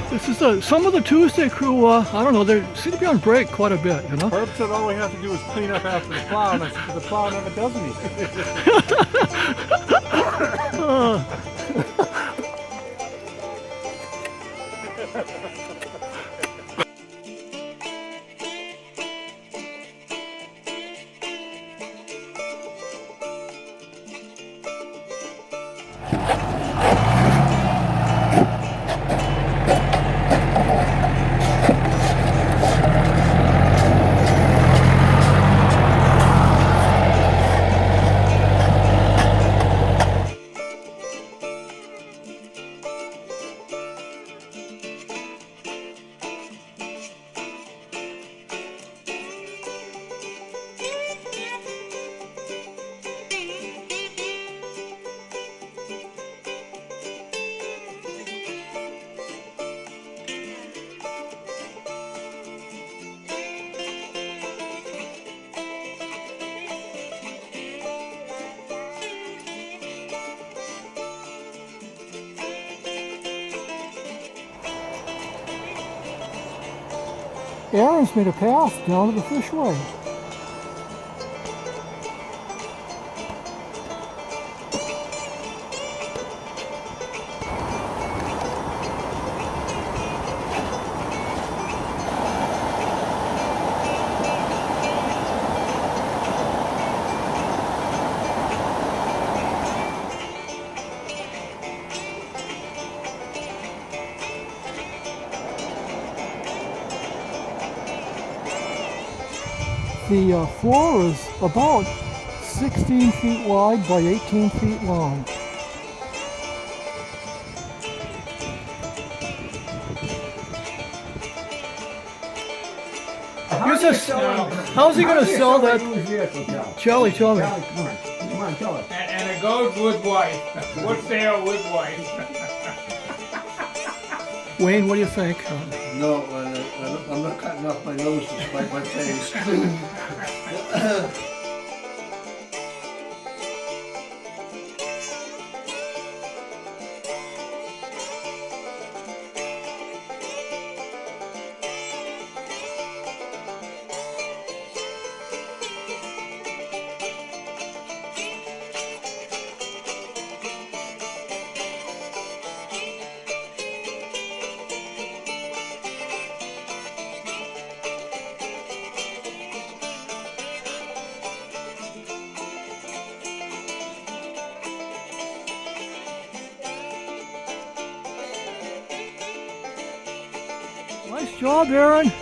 This is some of the Tuesday crew, I don't know, they seem to be on break quite a bit, you know? Herb said all we have to do is clean up after the plow, and I said, the plow never does anything. Aaron's made a path down to the fishway. The floor is about 16 feet wide by 18 feet long. How's he going to sell that? Charlie, tell me. Come on, tell us. And it goes with white. What's there with white? Wayne, what do you think? No, I'm not cutting off my nose to spite my face. Nice job, Aaron.